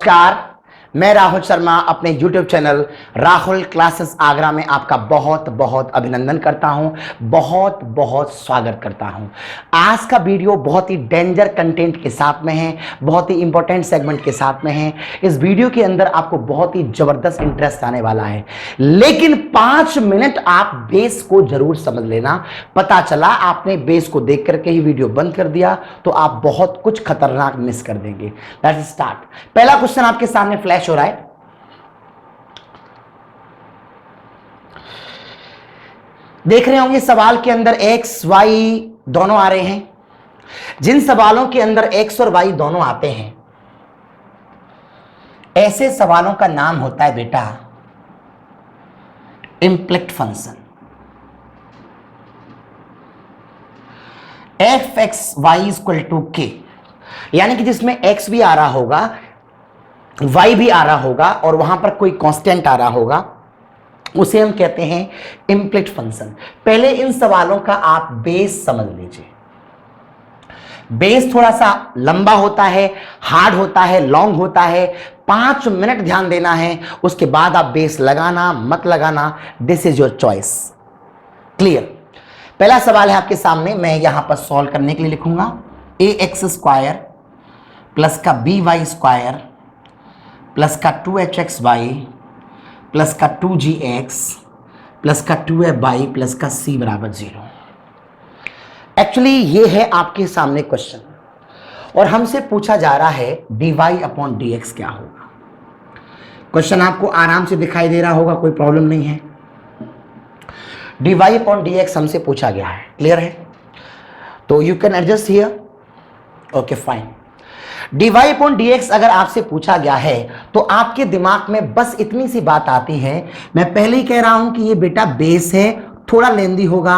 नमस्कार, मैं राहुल शर्मा अपने YouTube channel Rahul classes Agra में आपका बहुत बहुत अभिनंदन करता हूं, बहुत बहुत स्वागत करता हूं। आज का वीडियो बहुत ही डेंजर कंटेंट के साथ में है, बहुत ही इंपॉर्टेंट सेगमेंट के साथ में है। इस वीडियो के अंदर आपको बहुत ही जबरदस्त इंटरेस्ट आने वाला है, लेकिन 5 मिनट आप बेस को जरूर समझ लेना। पता चला आपने बेस को देख करके ही वीडियो बंद कर दिया तो आप बहुत कुछ खतरनाक मिस कर देंगे। Let's start. पहला क्वेश्चन आपके सामने फ्लैश हो रहा है। देख रहे होंगे सवाल के अंदर एक्स वाई दोनों आ रहे हैं। जिन सवालों के अंदर एक्स और वाई दोनों आते हैं, ऐसे सवालों का नाम होता है बेटा implicit function. F x Y equal to K, यानी कि जिसमें एक्स भी आ रहा होगा, y भी आ रहा होगा और वहां पर कोई कांस्टेंट आ रहा होगा, उसे हम कहते हैं इम्प्लिक्ट फंक्शन। पहले इन सवालों का आप बेस समझ लीजिए। बेस थोड़ा सा लंबा होता है, हार्ड होता है, लॉन्ग होता है। 5 मिनट ध्यान देना है, उसके बाद आप बेस लगाना मत लगाना, this is your choice. Clear? पहला सवाल है आपके सामने, मैं यहां पर सॉल्व करने के लिए लिखूंगा ए एक्स स्क्वायर प्लस का बी वाई स्क्वायर प्लस का 2hxy प्लस का 2gx प्लस का 2fy प्लस का c बराबर 0। एक्चुअली ये है आपके सामने क्वेश्चन और हमसे पूछा जा रहा है dy अपॉन dx क्या होगा। क्वेश्चन आपको आराम से दिखाई दे रहा होगा, कोई प्रॉब्लम नहीं है। dy अपॉन dx हमसे पूछा गया है, क्लियर है? तो you can adjust here, okay fine. dy upon dx अगर आपसे पूछा गया है तो आपके दिमाग में बस इतनी सी बात आती है। मैं पहले ही कह रहा हूं कि ये बेटा बेस है, थोड़ा लेंदी होगा।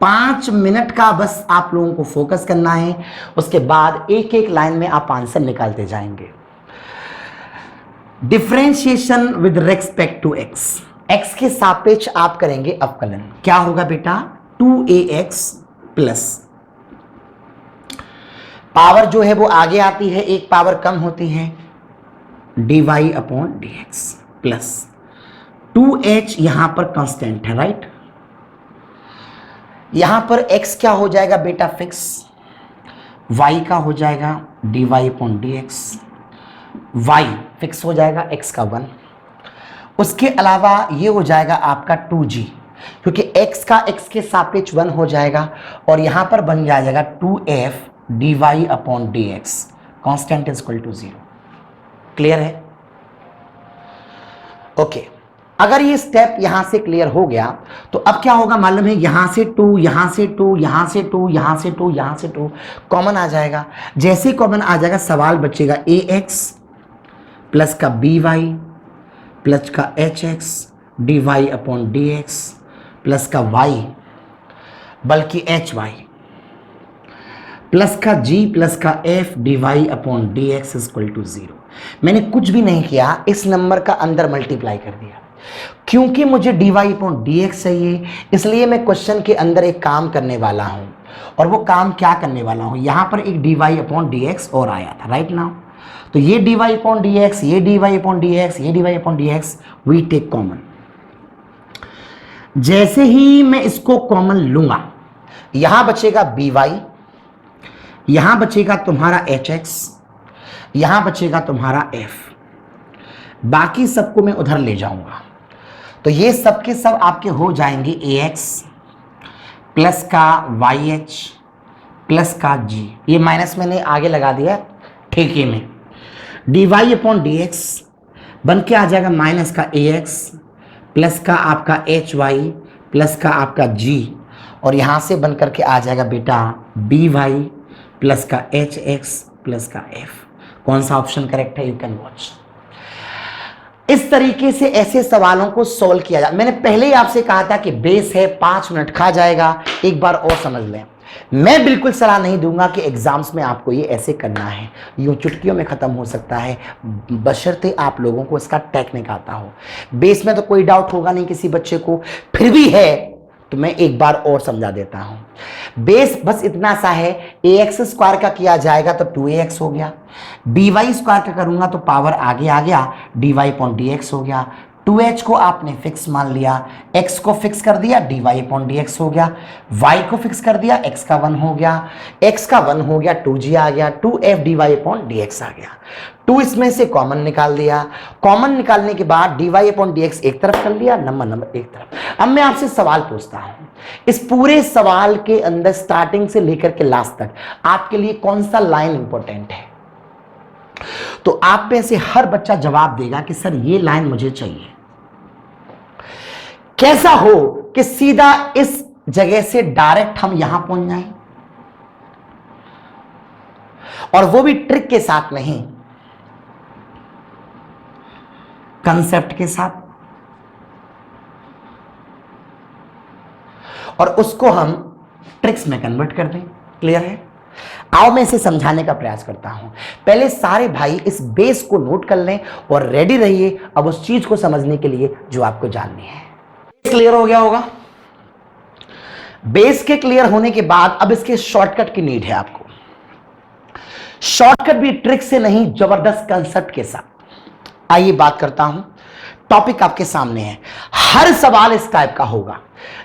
5 मिनट का बस आप लोगों को फोकस करना है, उसके बाद एक एक लाइन में आप आंसर निकालते जाएंगे। Differentiation with respect to x, x के सापेक्ष आप करेंगे अवकलन। क्या होगा बेटा? 2ax प्लस पावर जो है वो आगे आती है, एक पावर कम होती है, dy upon dx plus 2h यहां पर कांस्टेंट है, राइट? यहां पर x क्या हो जाएगा बेटा? फिक्स। y का हो जाएगा dy upon dx, y fix हो जाएगा x का 1। उसके अलावा ये हो जाएगा आपका 2g, क्योंकि x का x के सापेक्ष 1 हो जाएगा और यहां पर बन जाएगा 2f dy upon dx constant is equal to 0। Clear है? ओके। अगर ये स्टेप यहां से क्लियर हो गया तो अब क्या होगा मालूम है? यहां से 2, यहां से 2, यहां से 2, यहां से 2, यहां से 2 कॉमन आ जाएगा। जैसे कॉमन आ जाएगा सवाल बचेगा ax प्लस का by प्लस का hx dy upon dx plus का y बल्कि hy प्लस का g प्लस का f dy upon dx equal to 0। मैंने कुछ भी नहीं किया, इस नंबर का अंदर मल्टीप्लाई कर दिया। क्योंकि मुझे dy अपॉन dx चाहिए, इसलिए मैं क्वेश्चन के अंदर एक काम करने वाला हूं। और वो काम क्या करने वाला हूं? यहां पर एक dy अपॉन dx और आया था, राइट नाउ। तो ये dy अपॉन dx, ये dy अपॉन dx, ये dy upon dx, we take common. जैसे ही मैं इसको कॉमन लूंगा, यहां बचेगा by, यहां बचेगा तुम्हारा hx, यहां बचेगा तुम्हारा f, बाकी सबको मैं उधर ले जाऊंगा। तो ये सब के सब आपके हो जाएंगे ax प्लस का yh प्लस का g। ये माइनस मैंने आगे लगा दिया ठेके में। dy अपॉन dx बन के आ जाएगा माइनस का ax प्लस का आपका hy प्लस का आपका g, और यहां से बन करके आ जाएगा बेटा by प्लस का hx प्लस का f। कौन सा ऑप्शन करेक्ट है? You can watch. इस तरीके से ऐसे सवालों को सॉल्व किया जाए। मैंने पहले ही आपसे कहा था कि बेस है, 5 मिनट खा जाएगा, एक बार और समझ लें। मैं बिल्कुल सलाह नहीं दूंगा कि एग्जाम्स में आपको ये ऐसे करना है, यूं चुटकियों में खत्म हो सकता है, बशर्ते आप लोगों को इसका टेक्निक आता हो। बेस में तो कोई डाउट होगा नहीं किसी बच्चे को, फिर भी है तो मैं एक बार और समझा देता हूं। बेस बस इतना सा है, ax स्क्वायर का किया जाएगा तो 2ax हो गया, dy स्क्वायर का करूंगा तो पावर आगे आ गया, dy अपॉन dx हो गया। 2h को आपने फिक्स मान लिया, x को फिक्स कर दिया, dy अपॉन dx हो गया। y को फिक्स कर दिया, x का 1 हो गया, x का 1 हो गया, 2g आ गया, 2f dy अपॉन dx आ गया। 2 इसमें से कॉमन निकाल दिया, कॉमन निकालने के बाद dy अपॉन dx एक तरफ कर लिया, नंबर एक तरफ। अब मैं आपसे सवाल पूछता हूं, इस पूरे सवाल के अंदर स्टार्टिंग से लेकर के लास्ट तक आपके लिए कौन सा लाइन इंपॉर्टेंट है? तो आप में से हर बच्चा जवाब देगा कि सर ये लाइन मुझे चाहिए। कैसा हो कि सीधा इस जगह से डायरेक्ट हम यहां पहुंच जाएं, और वो भी ट्रिक के साथ नहीं, कंसेप्ट के साथ, और उसको हम ट्रिक्स में कन्वर्ट कर दें। क्लियर है? आओ मैं इसे समझाने का प्रयास करता हूं। पहले सारे भाई इस बेस को नोट कर लें और रेडी रहिए अब उस चीज को समझने के लिए जो आपको जाननी है। क्लियर हो गया होगा? बेस के क्लियर होने के बाद अब इसके शॉर्टकट की नीड है आपको। शॉर्टकट भी ट्रिक से नहीं, जबरदस्त कंसेप्ट के साथ। आइए बात करता हूं। टॉपिक आपके सामने है, हर सवाल इस टाइप का होगा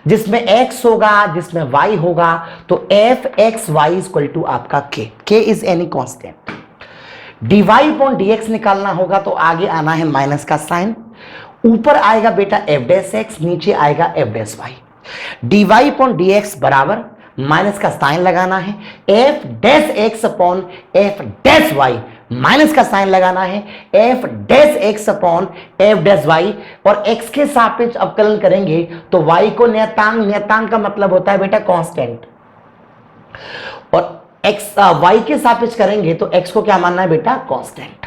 जिसमें x होगा, जिसमें y होगा, तो f x y equal to आपका k is any constant. dy upon dx निकालना होगा तो आगे आना है माइनस का साइन, ऊपर आएगा बेटा f डैश x, नीचे आएगा f dash y। dy upon dx बराबर माइनस का साइन लगाना है, f dash x upon f dash y, minus का साइन लगाना है, f dash x upon f dash y, और x के सापेक्ष अवकलन करेंगे तो y को नियतांक, नियतांक का मतलब होता है बेटा कांस्टेंट, और y के सापेक्ष करेंगे तो x को क्या मानना है बेटा? कांस्टेंट।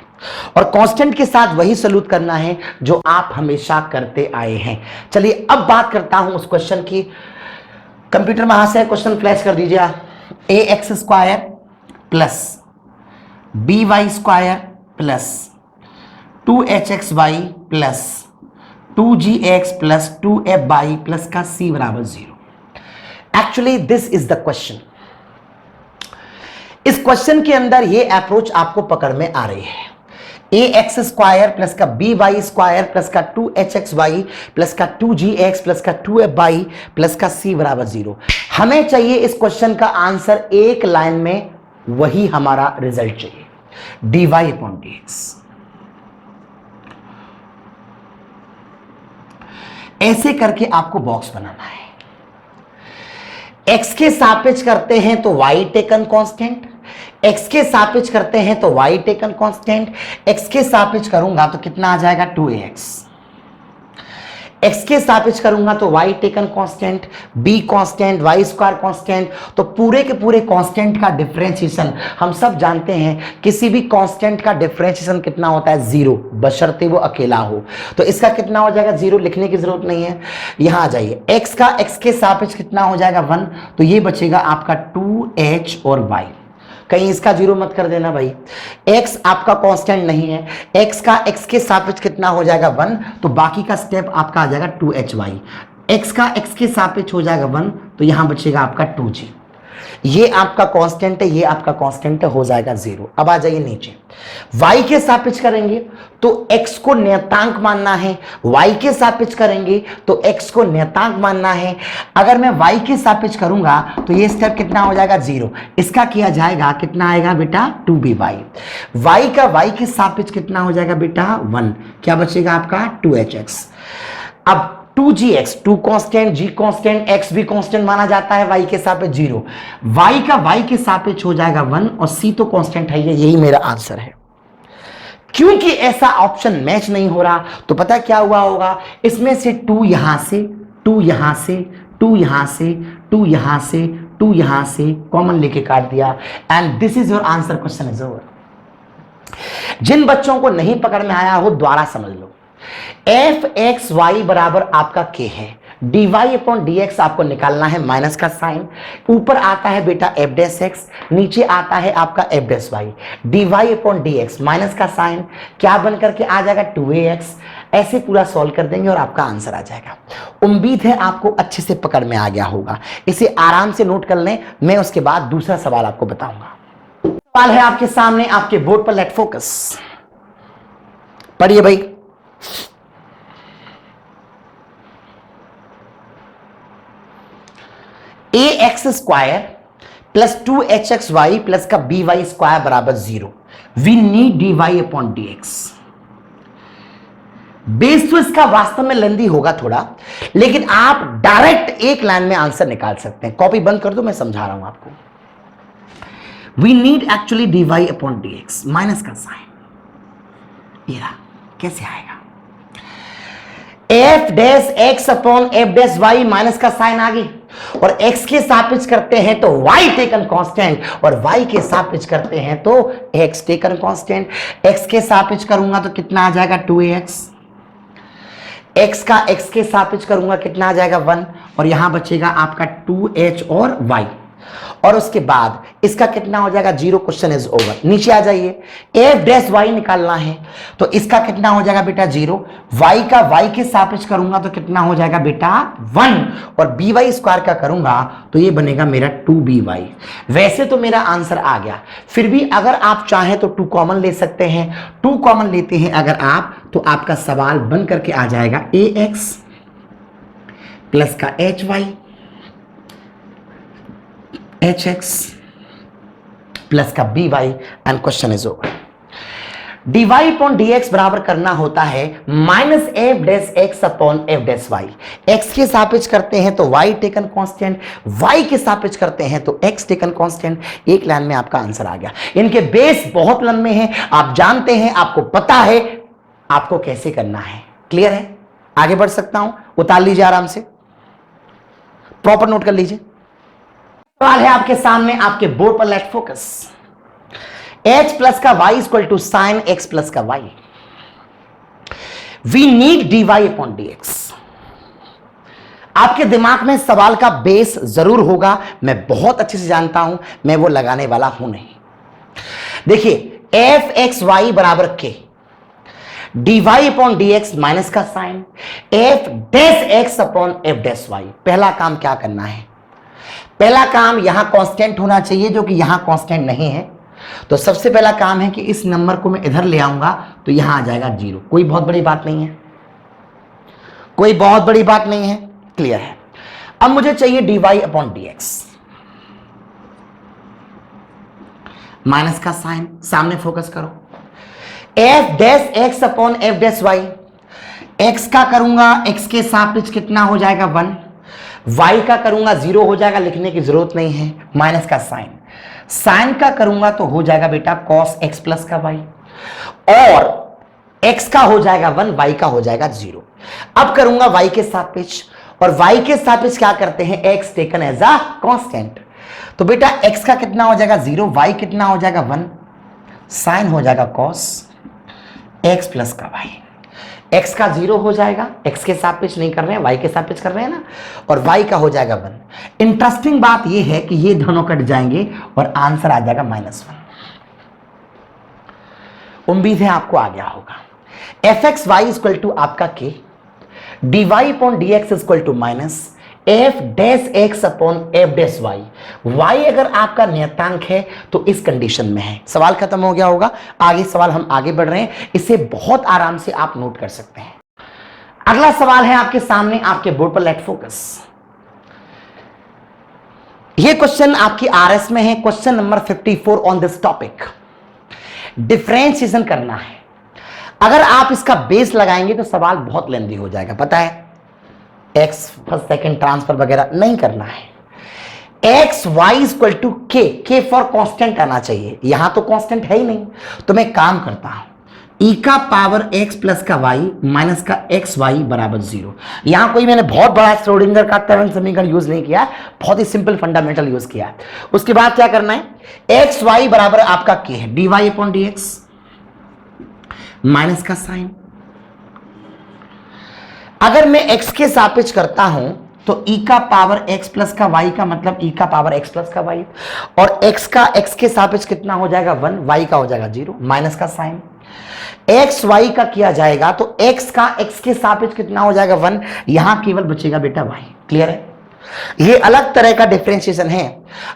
और कांस्टेंट के साथ वही सलूट करना है जो आप हमेशा करते आए हैं। चलिए अब बात करता हूं उस क्वेश्चन की। कंप्यूटर में से क्वेश्चन फ्लैश कर दीजिए। ax square plus by square plus 2hxy plus 2gx plus 2fy plus का c बराबर 0। Actually this is the question. इस क्वेश्चन के अंदर ये अप्रोच आपको पकड़ में आ रही है। ax स्क्वायर प्लस का by स्क्वायर प्लस का 2hxy प्लस का 2gx प्लस का 2fy प्लस का c बराबर 0। हमें चाहिए इस क्वेश्चन का आंसर एक लाइन में, वही हमारा रिजल्ट चाहिए, dy अपॉन dx। ऐसे करके आपको बॉक्स बनाना है। x के सापेक्ष करते हैं तो y टेकन कांस्टेंट, x के सापेक्ष करते हैं तो y टेकन कांस्टेंट, x के सापेक्ष करूंगा तो कितना आ जाएगा? 2ax। x के सापेक्ष करूंगा तो y taken constant, b constant, y square constant. तो पूरे के पूरे कांस्टेंट का डिफरेंशिएशन हम सब जानते हैं, किसी भी कांस्टेंट का डिफरेंशिएशन कितना होता है? 0, बशर्ते वो अकेला हो। तो इसका कितना हो जाएगा? 0, लिखने की जरूरत नहीं है। यहां आ जाइए, x का x के सापेक्ष कितना हो जाएगा? 1, तो ये बचेगा आपका 2h और y। कहीं इसका 0 मत कर देना भाई, x आपका कांस्टेंट नहीं है। x का x के सापेक्ष कितना हो जाएगा? 1, तो बाकी का स्टेप आपका आ जाएगा 2hy। x का x के सापेक्ष हो जाएगा 1, तो यहां बचेगा आपका 2g। ये आपका कांस्टेंट है, ये आपका कांस्टेंट हो जाएगा 0। अब आ जाइए नीचे, y के सापेक्ष करेंगे तो x को नियतांक मानना है, y के सापेक्ष करेंगे तो x को नियतांक मानना है। अगर मैं y के सापेक्ष करूंगा तो ये स्टेप कितना हो जाएगा? 0। इसका किया जाएगा, कितना आएगा बेटा? 2by। y का y के सापेक्ष कितना हो जाएगा बेटा? 1। क्या बचेगा आपका? 2hx। अब 2gx, 2 constant, g constant, x भी कांस्टेंट माना जाता है, y के सापेक्ष 0। y का y के सापेक्ष हो जाएगा 1, और c तो कांस्टेंट है, यही मेरा आंसर है। क्योंकि ऐसा ऑप्शन मैच नहीं हो रहा तो पता क्या हुआ होगा? इसमें से 2 यहां से, 2 यहां से, 2 यहां से, 2 यहां से, 2 यहां से कॉमन लेके काट दिया, and this is your answer. Question is over. जिन बच्चों को नहीं पकड़ में आया हो द्वारा समझ लो। एफ एक्स वाई बराबर आपका के है, dy अपॉन dx आपको निकालना है, माइनस का साइन, ऊपर आता है बेटा f डैश x, नीचे आता है आपका f dash y। dy upon dx minus का साइन क्या बन करके आ जाएगा? 2ax। ऐसे पूरा सॉल्व कर देंगे और आपका आंसर आ जाएगा। उम्मीद है आपको अच्छे से पकड़ में आ गया होगा। इसे आराम से नोट कर लें, मैं उसके बाद दूसरा सवाल आपको बताऊंगा। सवाल है आपके सामने, आपके बोर्ड पर, लेट फोकस, पढ़िए भाई। A X square plus 2hxy plus का by स्क्वायर बराबर 0। We need dy upon dx। बेस तो इसका वास्तव में लेंदी होगा थोड़ा, लेकिन आप डायरेक्ट एक लाइन में आंसर निकाल सकते हैं। कॉपी बंद कर दो, मैं समझा रहा हूं आपको। We need actually dy upon dx, minus का साइन, ये रहा। कैसे आएगा? F dash x upon F dash Y, minus का साइन आ गई, और x के सापेक्ष करते हैं तो y टेकन कांस्टेंट, और y के सापेक्ष करते हैं तो x टेकन कांस्टेंट। x के सापेक्ष करूंगा तो कितना आ जाएगा 2ax, x का x के सापेक्ष करूंगा कितना आ जाएगा 1, और यहां बचेगा आपका 2h और y, और उसके बाद इसका कितना हो जाएगा 0। Question is over. नीचे आ जाइए, एफ डैश वाई निकालना है तो इसका कितना हो जाएगा बेटा 0। y का y के सापेक्ष करूंगा तो कितना हो जाएगा बेटा 1, और by स्क्वायर का करूंगा तो ये बनेगा मेरा 2by। वैसे तो मेरा आंसर आ गया, फिर भी अगर आप चाहें तो 2 कॉमन ले सकते हैं। 2 कॉमन लेते हैं अगर आप, तो आपका सवाल बन करके आ जाएगा ax प्लस का hy hx प्लस का by, and question is over. dy upon dx बराबर करना होता है minus F dash x upon F dash Y. x के सापेक्ष करते हैं तो y टेकन कांस्टेंट, y के सापेक्ष करते हैं तो x टेकन कांस्टेंट। एक लाइन में आपका आंसर आ गया। इनके बेस बहुत लंबे हैं, आप जानते हैं, आपको पता है आपको कैसे करना है। क्लियर है? आगे बढ़ सकता हूं? उतार लीजिए आराम से, प्रॉपर नोट कर लीजिए। सवाल है आपके सामने, आपके बोर्ड पर, लेट फोकस। h प्लस का y equal to sine x plus का y। We need dy upon dx। आपके दिमाग में सवाल का बेस जरूर होगा, मैं बहुत अच्छे से जानता हूं, मैं वो लगाने वाला हूं नहीं। देखिए, एफ एक्स वाई बराबर K, dy upon dx minus का sign, F dash x upon F dash Y. पहला काम क्या करना है? पहला काम यहां कांस्टेंट होना चाहिए, जो कि यहां कांस्टेंट नहीं है। तो सबसे पहला काम है कि इस नंबर को मैं इधर ले आऊंगा तो यहां आ जाएगा 0। कोई बहुत बड़ी बात नहीं है, कोई बहुत बड़ी बात नहीं है। क्लियर है? अब मुझे चाहिए dy अपॉन dx, माइनस का साइन, सामने फोकस करो। F dash x upon F dash Y, X का करूंगा x के सापेक्ष कितना हो जाएगा 1, y का करूंगा 0 हो जाएगा, लिखने की जरूरत नहीं है, माइनस का साइन। साइन का करूंगा तो हो जाएगा बेटा cos x प्लस का y, और x का हो जाएगा 1, y का हो जाएगा 0। अब करूंगा y के सापेक्ष, और y के सापेक्ष क्या करते हैं, x taken as a constant. तो बेटा x का कितना हो जाएगा 0, y कितना हो जाएगा 1, साइन हो जाएगा cos x प्लस का y। x का 0 हो जाएगा, x के सापेक्ष नहीं कर रहे हैं, y के सापेक्ष कर रहे हैं ना, और y का हो जाएगा 1। इंटरेस्टिंग बात यह है कि ये दोनों कट जाएंगे और आंसर आ जाएगा -1। उम्मीद है आपको आ गया होगा। F x Y equal to आपका K, dy upon dx equal to minus F dash x upon F dash Y. Y अगर आपका नियतांक है तो इस कंडीशन में है। सवाल खत्म हो गया होगा। आगे सवाल हम आगे बढ़ रहे हैं, इसे बहुत आराम से आप नोट कर सकते हैं। अगला सवाल है आपके सामने, आपके बोर्ड पर, लेट फोकस। यह क्वेश्चन आपकी आरएस में है, question number 54 on this topic. Differentiation करना है। अगर आप इसका बेस लगाएंगे तो सवाल बहुत लेंदी हो जाएगा, पता है। एक्स फर्स्ट सेकंड ट्रांसफर वगैरह नहीं करना है। एक्स वाई इक्वल टू के फॉर कांस्टेंट आना चाहिए, यहां तो कांस्टेंट है ही नहीं। तो मैं काम करता हूं, ई का पावर एक्स प्लस का वाई माइनस का एक्स वाई बराबर 0। यहां कोई मैंने बहुत बड़ा श्रोडिंगर का तरंग समीकरण यूज नहीं किया, बहुत ही सिंपल फंडामेंटल यूज किया। उसके बाद क्या करना है, एक्स वाई बराबर आपका के है, D Y upon D x minus का साइन। अगर मैं x के सापेक्ष करता हूं तो e का पावर x प्लस का y का मतलब e का पावर x प्लस का y, और x का x के सापेक्ष कितना हो जाएगा 1, y का हो जाएगा 0, माइनस का साइन। एक्स वाई का किया जाएगा तो एक्स का एक्स के सापेक्ष कितना हो जाएगा 1, यहां केवल बचेगा बेटा वाई। क्लियर है? ये अलग तरह का डिफरेंशिएशन है।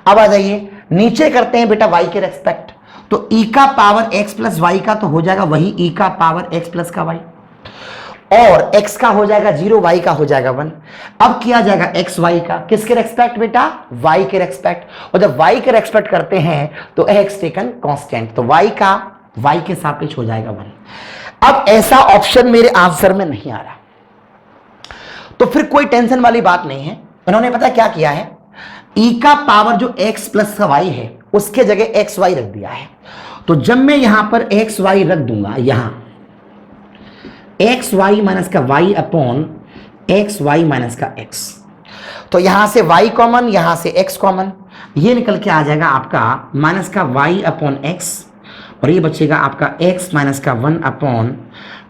अब आ जाइए नीचे करते हैं बेटा वाई के रेस्पेक्ट, तो ई का पावर एक्स प्लस वाई का तो हो जाएगा वही ई का पावर एक्स प्लस का वाई, और x का हो जाएगा 0, y का हो जाएगा 1। अब किया जाएगा x y का किसके रेस्पेक्ट बेटा? y के रेस्पेक्ट, और जब y के रेस्पेक्ट करते हैं तो x टेकन कांस्टेंट, तो y का y के सापेक्ष हो जाएगा 1। अब ऐसा ऑप्शन मेरे आंसर में नहीं आ रहा, तो फिर कोई टेंशन वाली बात नहीं है। उन्होंने पता क्या किया है, e का पावर जो x प्लस का y है उसके जगह x y रख दिया है। तो जब मैं यहां पर x y रख दूंगा, यहां एक्स वाई माइनस का Y upon X Y minus का एक्स, तो यहां से y कॉमन, यहां से x कॉमन, ये निकल के आ जाएगा आपका माइनस का y अपॉन एक्स, और ये बचेगा आपका x माइनस का 1 अपॉन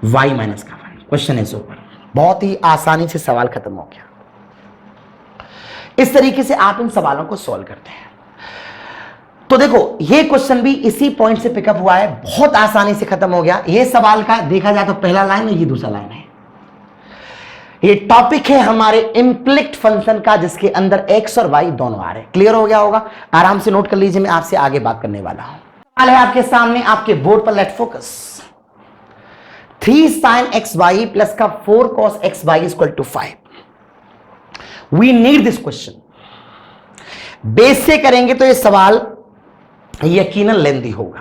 y माइनस का 1। Question is over. बहुत ही आसानी से सवाल खत्म हो गया। इस तरीके से आप इन सवालों को सॉल्व करते हैं। तो देखो ये क्वेश्चन भी इसी पॉइंट से पिकअप हुआ है, बहुत आसानी से खत्म हो गया। ये सवाल का देखा जाए तो पहला लाइन है, ये दूसरा लाइन है। ये टॉपिक है हमारे इम्प्लिक्ट फंक्शन का, जिसके अंदर x और y दोनों आ रहे हैं। क्लियर हो गया होगा? आराम से नोट कर लीजिए, मैं आपसे आगे बात करने वाला हूं। सवाल है आपके सामने, आपके बोर्ड पर, let focus. 3 sin xy plus का 4 cos xy equal to 5। We need this question. Base से करेंगे तो ये सवाल यकीनन लेंदी होगा।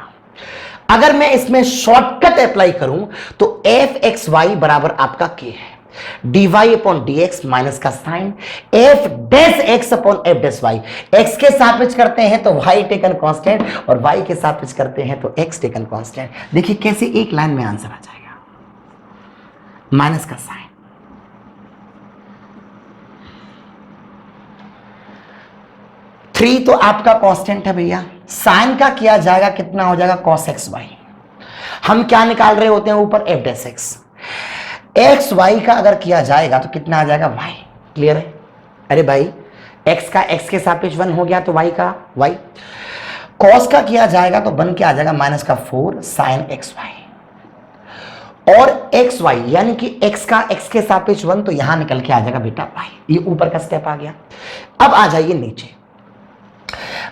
अगर मैं इसमें शॉर्टकट अप्लाई करूं तो एफ एक्स वाई बराबर आपका के है dy upon D x minus का sign F dash x upon F dash Y. X के सापेक्ष करते हैं तो y टेकन कांस्टेंट, और y के सापेक्ष करते हैं तो x टेकन कांस्टेंट। देखिए कैसे एक लाइन में आंसर आ जाएगा, माइनस का साइन, 3 तो आपका कांस्टेंट है भैया, साइन का किया जाएगा कितना हो जाएगा cos एक्स वाई। हम क्या निकाल रहे होते हैं ऊपर F dash X, X Y का अगर किया जाएगा तो कितना आ जाएगा y। क्लियर है? अरे भाई x का x के सापेक्ष 1 हो गया तो y का y, cos का किया जाएगा तो बन के आ जाएगा माइनस का 4 साइन एक्स वाई, और एक्स वाई यानी कि x का x के सापेक्ष 1, तो यहां निकल के आ जाएगा बेटा y। ये ऊपर का स्टेप आ गया। अब आ जाइए नीचे,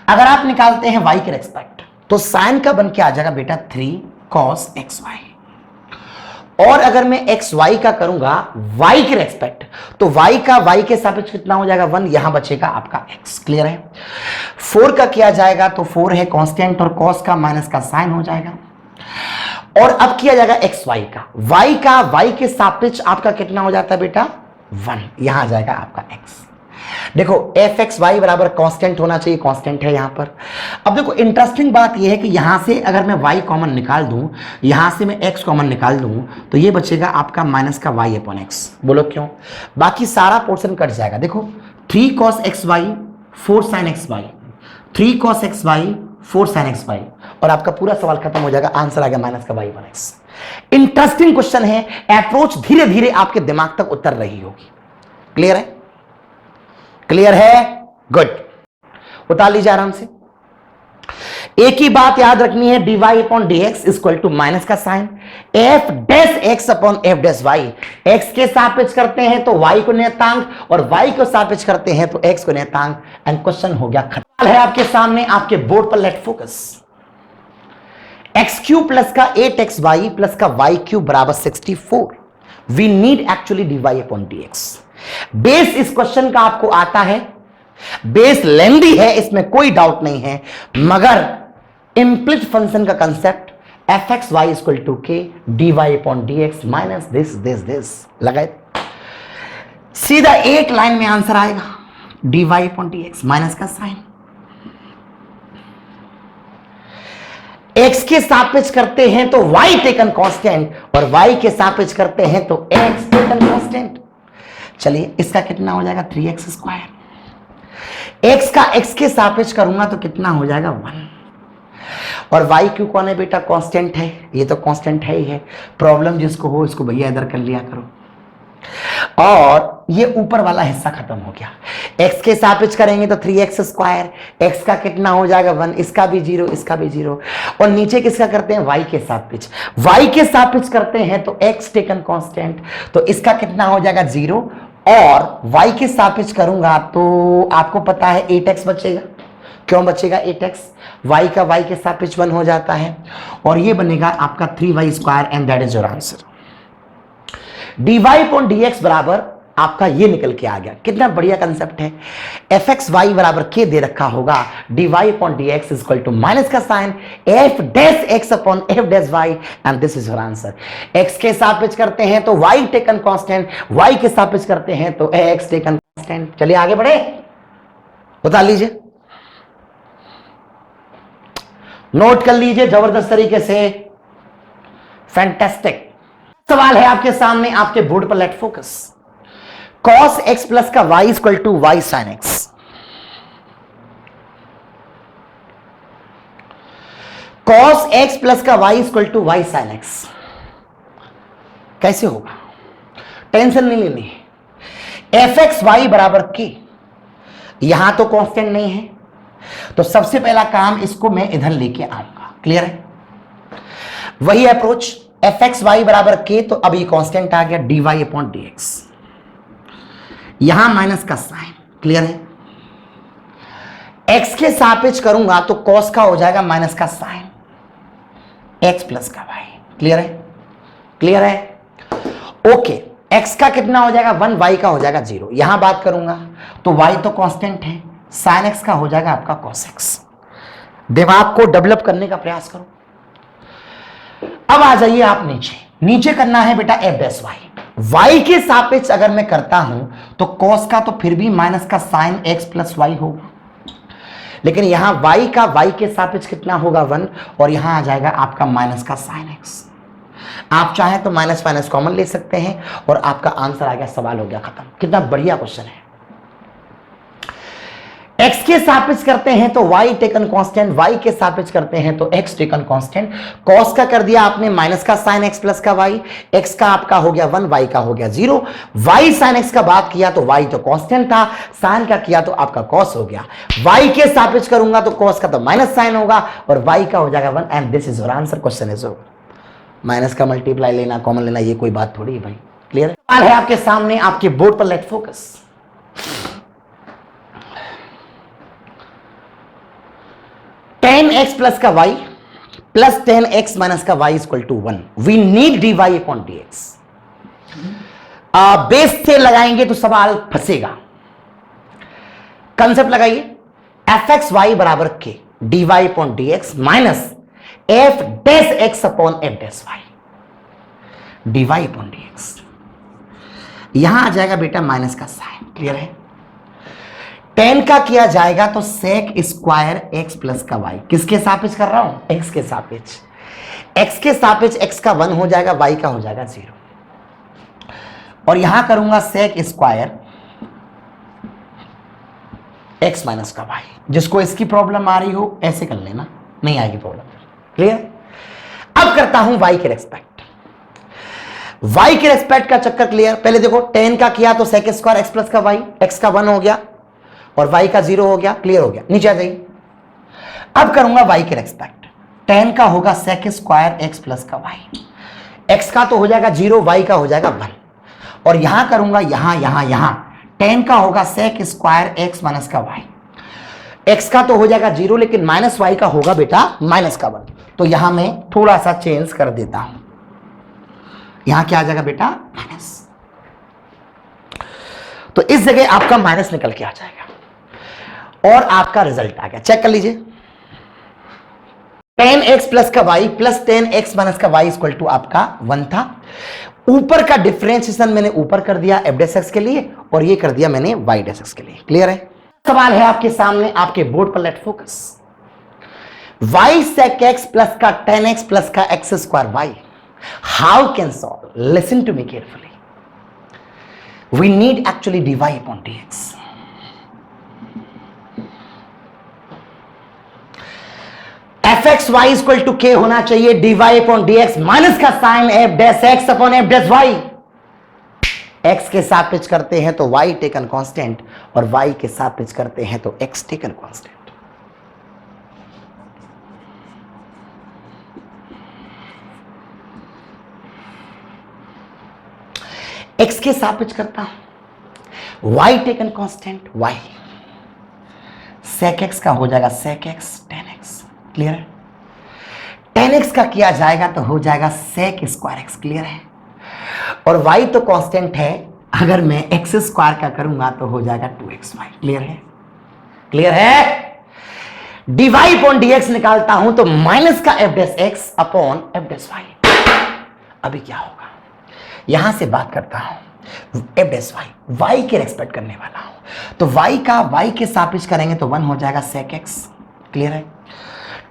अगर आप निकालते हैं y के रेस्पेक्ट तो साइन का बन के आ जाएगा बेटा 3 cos xy, और अगर मैं एक्स वाई का करूंगा y के रेस्पेक्ट तो y का y के सापेक्ष कितना हो जाएगा 1, यहां बचेगा आपका x। क्लियर है? 4 का किया जाएगा तो 4 है कांस्टेंट, और cos का माइनस का साइन हो जाएगा, और अब किया जाएगा एक्स वाई का, y के सापेक्ष आपका कितना हो जाता है बेटा 1, यहां आ जाएगा आपका x। देखो एफ एक्स वाई बराबर कांस्टेंट होना चाहिए, कांस्टेंट है यहां पर। अब देखो इंटरेस्टिंग बात यह है कि यहां से अगर मैं y कॉमन निकाल दूं, यहां से मैं x कॉमन निकाल दूं, तो ये बचेगा आपका माइनस का y अपॉन एक्स। बोलो क्यों? बाकी सारा पोर्शन कट जाएगा। देखो 3 cos X Y 4 sin X Y, 3 cos X Y 4 sin X Y, और आपका पूरा सवाल खत्म हो जाएगा। आंसर आ गया माइनस का y upon x. Interesting question है, अप्रोच धीरे धीरे आपके दिमाग तक उतर रही होगी। क्लियर है? क्लियर है? गुड, उतार लीजिए आराम से। एक ही बात याद रखनी है, dy upon dx equal to minus का sign F dash x upon F dash Y. X के सापेक्ष करते हैं तो y को नियतांक, और y को सापेक्ष करते हैं तो x को नियतांक, एंड क्वेश्चन हो गया खत्म। है आपके सामने आपके बोर्ड पर, let focus. X cube plus का 8xy प्लस का y क्यूब बराबर 64। We need actually dy upon dx। Base इस क्वेश्चन का आपको आता है, बेस लेंदी है, इसमें कोई डाउट नहीं है, मगर इम्प्लिट फंक्शन का concept F x Y equal to K D Y upon D x minus this लगाए, सीधा एक लाइन में आंसर आएगा, D Y upon D x minus का साइन। x के सापेक्ष करते हैं तो y टेकन कांस्टेंट, और y के सापेक्ष करते हैं तो x टेकन कांस्टेंट। चलिए इसका कितना हो जाएगा 3x स्क्वायर। x का x के सापेक्ष करूंगा तो कितना हो जाएगा 1, और y क्यों कौन है बेटा? कांस्टेंट है, ये तो कांस्टेंट है ही है। प्रॉब्लम जिसको हो इसको भैया इधर कर लिया करो। और ये ऊपर वाला हिस्सा खत्म हो गया। x के सापेक्ष करेंगे तो 3x स्क्वायर, x का कितना हो जाएगा 1, इसका भी 0, इसका भी 0, और नीचे किसका करते हैं y के सापेक्ष, y के सापेक्ष करते हैं तो x टेकन कांस्टेंट, तो इसका कितना हो जाएगा 0, और y के सापेक्ष करूंगा तो आपको पता है 8x बचेगा। क्यों बचेगा 8x? y का y के सापेक्ष 1 हो जाता है, और ये बनेगा आपका 3y square, and that is your answer. dy upon dx बराबर आपका ये निकल के आ गया। कितना बढ़िया कंसेप्ट है। fx y बराबर k दे रखा होगा, dy upon dx equal to minus का sign f dash x upon f dash y, and this is your answer. x के सापेक्ष करते हैं तो y टेकन कांस्टेंट, y के सापेक्ष करते हैं तो x टेकन कांस्टेंट। चलिए आगे बढ़े, बता लीजिए, नोट कर लीजिए जबरदस्त तरीके से। फैंटास्टिक सवाल है आपके सामने, आपके बोर्ड पर, let focus. cos x plus का y equal to y sin x। cos x plus का y equal to y sin x कैसे होगा? टेंशन नहीं लेनी है। fx y बराबर k, यहां तो कांस्टेंट नहीं है, तो सबसे पहला काम इसको मैं इधर लेके आऊंगा। क्लियर है? वही अप्रोच, fx y बराबर k, तो अब ये कांस्टेंट आ गया dy अपॉन dx, यहां माइनस का साइन। क्लियर है? x के सापेक्ष करूंगा तो cos का हो जाएगा माइनस का साइन x प्लस का y। क्लियर है? क्लियर है? ओके, x का कितना हो जाएगा 1, y का हो जाएगा 0। यहां बात करूंगा तो y तो कांस्टेंट है, साइन x का हो जाएगा आपका cos x। दिमाग को डेवलप करने का प्रयास करो। अब आ जाइए आप नीचे, नीचे करना है बेटा f डैश y। y के सापेक्ष अगर मैं करता हूं तो cos का तो फिर भी माइनस का साइन x प्लस y होगा, लेकिन यहां y का y के सापेक्ष कितना होगा 1, और यहां आ जाएगा आपका माइनस का साइन x। आप चाहें तो माइनस माइनस कॉमन ले सकते हैं और आपका आंसर आ गया, सवाल हो गया खत्म। कितना बढ़िया क्वेश्चन है। x के सापेक्ष करते हैं तो y टेकन कांस्टेंट, y के सापेक्ष करते हैं तो x टेकन कांस्टेंट। cos का कर दिया आपने माइनस का साइन x प्लस का y, x का आपका हो गया 1, y का हो गया 0। y साइन x का बात किया तो y तो कांस्टेंट था, साइन का किया तो आपका cos हो गया। y के सापेक्ष करूंगा तो cos का तो माइनस साइन होगा और y का हो जाएगा 1, and this is your answer. Question is over. Minus का मल्टीप्लाई लेना, कॉमन लेना, ये कोई बात थोड़ी है भाई। क्लियर है? सवाल है आपके सामने, आपके बोर्ड पर, let focus. Ten X plus का y प्लस 10x माइनस का y equal to 1। We need dy upon dx। Base से लगाएंगे तो सवाल फंसेगा। कंसेप्ट लगाइए, fx y बराबर k dy upon dx minus f dash x upon f dash y, dy upon dx। यहां आ जाएगा बेटा माइनस का साइन। क्लियर है? 10 का किया जाएगा तो सेक स्क्वायर x प्लस का y। किसके सापेक्ष कर रहा हूं? x के सापेक्ष। x के सापेक्ष x का 1 हो जाएगा, y का हो जाएगा 0, और यहां करूंगा सेक स्क्वायर x माइनस का y। जिसको इसकी प्रॉब्लम आ रही हो ऐसे कर लेना, नहीं आएगी प्रॉब्लम। क्लियर? अब करता हूं y के रेस्पेक्ट। y के रेस्पेक्ट का चक्कर क्लियर। पहले देखो 10 का किया तो सेक स्क्वायर x प्लस का y, x का 1 हो गया और y का 0 हो गया। क्लियर हो गया? नीचे आ जाइए। अब करूंगा y के रेस्पेक्ट। 10 का होगा सेक स्क्वायर x प्लस का y, x का तो हो जाएगा 0, y का हो जाएगा 1, और यहां करूंगा यहां 10 का होगा सेक स्क्वायर x माइनस का y, x का तो हो जाएगा 0, लेकिन माइनस y का होगा बेटा माइनस का 1, तो यहां मैं थोड़ा सा चेंज कर देता हूं। यहां क्या आ जाएगा बेटा? माइनस। तो इस जगह आपका माइनस निकल के आ जाएगा और आपका रिजल्ट आ गया। चेक कर लीजिए, 10x प्लस का y प्लस 10x माइनस का y इक्वल टू आपका 1 था। ऊपर का डिफरेंशिएशन मैंने ऊपर कर दिया f डैश x के लिए और ये कर दिया मैंने y डैश x के लिए। क्लियर है? सवाल है आपके सामने, आपके बोर्ड पर, let focus. y sec x plus का 10x प्लस का x square y, how can solve? Listen to me carefully. We need actually dy upon dx. fxy equal to k होना चाहिए dy upon dx माइनस का sign f dash x upon f dash y। x के सापेक्ष करते हैं तो y taken constant, और y के सापेक्ष करते हैं तो x टेकन कांस्टेंट। x के सापेक्ष करता हूं, y taken constant y, sec x का हो जाएगा sec x tan x, clear है। tan x का किया जाएगा तो हो जाएगा sec स्क्वायर x, क्लियर है। और y तो कांस्टेंट है, अगर मैं x स्क्वायर का करूंगा तो हो जाएगा 2xy, क्लियर है। क्लियर है। dy अपॉन dx निकालता हूं तो माइनस का f dash x upon f dash y। अभी क्या होगा, यहां से बात करता हूं f डैश y के रेस्पेक्ट करने वाला हूं, तो y का y के सापेक्ष करेंगे तो 1 हो जाएगा sec x, क्लियर है।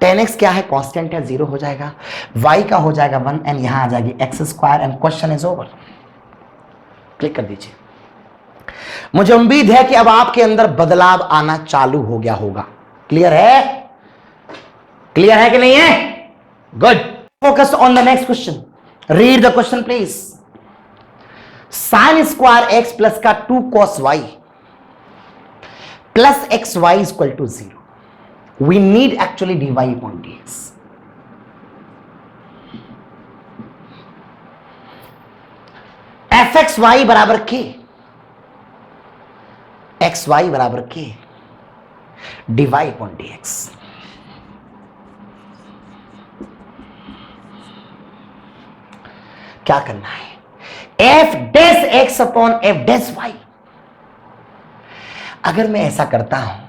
tan x क्या है, कांस्टेंट है, 0 हो जाएगा। y का हो जाएगा 1 एंड यहां आ जाएगी x square and question is over. Click कर दीजिए। मुझे उम्मीद है कि अब आपके अंदर बदलाव आना चालू हो गया होगा। क्लियर है, क्लियर है कि नहीं है? Good. Focus on the next question, read the question please. Sine square X plus का 2 cos y प्लस X Y equal to 0। We need actually dy upon dx। F x Y बराबर K, x Y बराबर K dy upon dx। क्या करना है, F dash x upon F dash Y. अगर मैं ऐसा करता हूं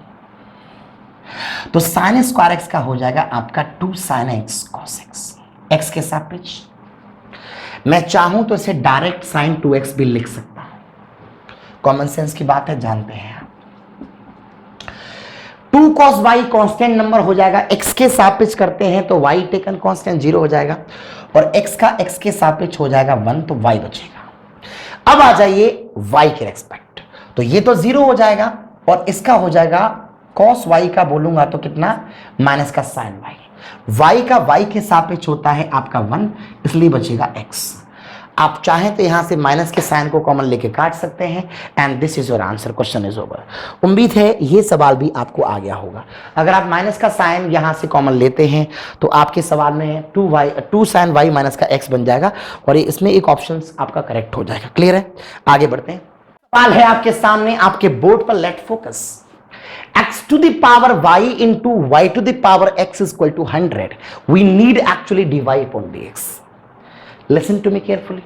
तो साइन स्क्वायर एक्स का हो जाएगा आपका 2 sin x cos x, x के सापेक्ष। मैं चाहूं तो इसे डायरेक्ट sin 2x भी लिख सकता हूं, कॉमन सेंस की बात है, जानते हैं आप। 2 cos y कांस्टेंट नंबर हो जाएगा, x के सापेक्ष करते हैं तो y टेकन कांस्टेंट 0 हो जाएगा, और x का x के सापेक्ष हो जाएगा 1, तो y बचेगा। अब आ जाइए y के रेस्पेक्ट, तो ये तो 0 हो जाएगा और इसका हो जाएगा cos y का बोलूंगा तो कितना, माइनस का sin y का y के सापेक्ष होता है आपका 1, इसलिए बचेगा x। आप चाहें तो यहां से माइनस के साइन को कॉमन लेके काट सकते हैं and this is your answer, question is over. उम्मीद है ये सवाल भी आपको आ गया होगा। अगर आप माइनस का साइन यहां से कॉमन लेते हैं तो आपके सवाल में 2 sin y माइनस का x बन जाएगा और ये इसमें एक ऑप्शन आपका करेक्ट हो जाएगा। क्लियर है, आगे बढ़ते हैं। सवाल है आपके सामने, आपके बोर्ड पर, let focus. x to the power y into y to the power x is equal to 100. We need actually dy upon dx. Listen to me carefully.